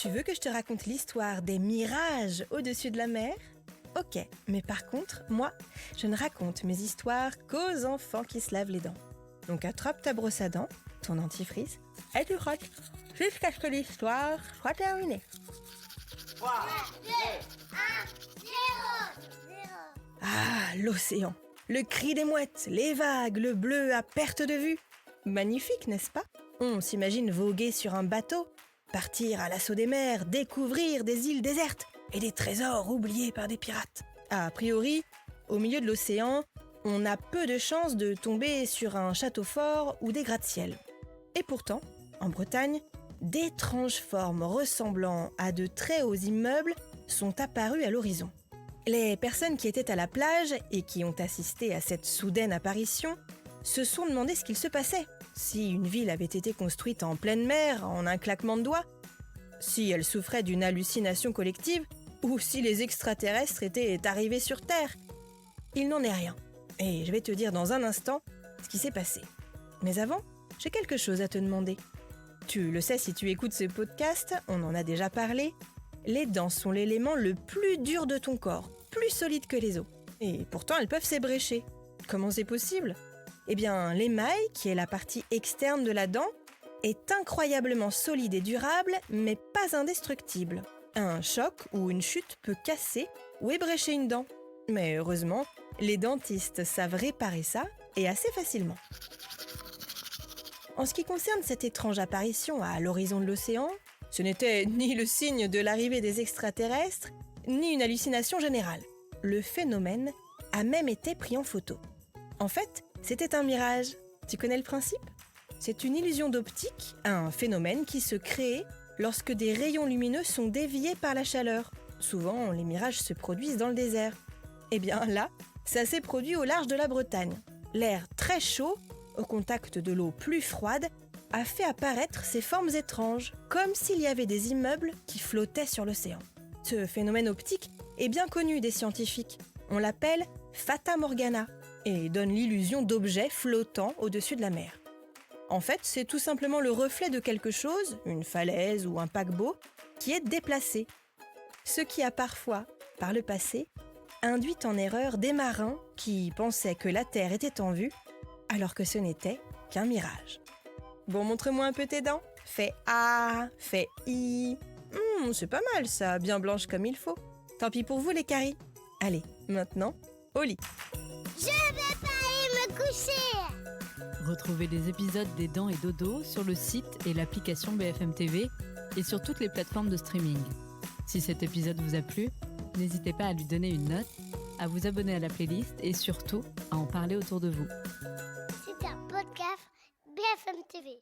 Tu veux que je te raconte l'histoire des mirages au-dessus de la mer ? Ok, mais par contre, moi, je ne raconte mes histoires qu'aux enfants qui se lavent les dents. Donc attrape ta brosse à dents, ton dentifrice, et tu frottes, jusqu'à ce que l'histoire soit terminée. 3, 2, 1, 0. Ah, l'océan, le cri des mouettes, les vagues, le bleu à perte de vue. Magnifique, n'est-ce pas ? On s'imagine voguer sur un bateau, partir à l'assaut des mers, découvrir des îles désertes et des trésors oubliés par des pirates. A priori, au milieu de l'océan, on a peu de chances de tomber sur un château fort ou des gratte-ciel. Et pourtant, en Bretagne, d'étranges formes ressemblant à de très hauts immeubles sont apparues à l'horizon. Les personnes qui étaient à la plage et qui ont assisté à cette soudaine apparition se sont demandé ce qu'il se passait, si une ville avait été construite en pleine mer en un claquement de doigts, si elle souffrait d'une hallucination collective ou si les extraterrestres étaient arrivés sur Terre. Il n'en est rien. Et je vais te dire dans un instant ce qui s'est passé. Mais avant, j'ai quelque chose à te demander. Tu le sais si tu écoutes ce podcast, on en a déjà parlé. Les dents sont l'élément le plus dur de ton corps, plus solide que les os. Et pourtant, elles peuvent s'ébrécher. Comment c'est possible ? Eh bien, l'émail, qui est la partie externe de la dent, est incroyablement solide et durable, mais pas indestructible. Un choc ou une chute peut casser ou ébrécher une dent. Mais heureusement, les dentistes savent réparer ça, et assez facilement. En ce qui concerne cette étrange apparition à l'horizon de l'océan, ce n'était ni le signe de l'arrivée des extraterrestres, ni une hallucination générale. Le phénomène a même été pris en photo. En fait, c'était un mirage. Tu connais le principe ? C'est une illusion d'optique, un phénomène qui se crée lorsque des rayons lumineux sont déviés par la chaleur. Souvent, les mirages se produisent dans le désert. Eh bien là, ça s'est produit au large de la Bretagne. L'air très chaud, au contact de l'eau plus froide, a fait apparaître ces formes étranges, comme s'il y avait des immeubles qui flottaient sur l'océan. Ce phénomène optique est bien connu des scientifiques. On l'appelle Fata Morgana et donne l'illusion d'objets flottant au-dessus de la mer. En fait, c'est tout simplement le reflet de quelque chose, une falaise ou un paquebot, qui est déplacé. Ce qui a parfois, par le passé, induit en erreur des marins qui pensaient que la Terre était en vue, alors que ce n'était qu'un mirage. Bon, montre-moi un peu tes dents. Fais A, fais I. C'est pas mal ça, bien blanche comme il faut. Tant pis pour vous les caries. Allez, maintenant, au lit. Je vais pas aller me coucher. Retrouvez les épisodes des Dents et Dodo sur le site et l'application BFM TV et sur toutes les plateformes de streaming. Si cet épisode vous a plu, n'hésitez pas à lui donner une note, à vous abonner à la playlist et surtout à en parler autour de vous. C'est un podcast BFM TV.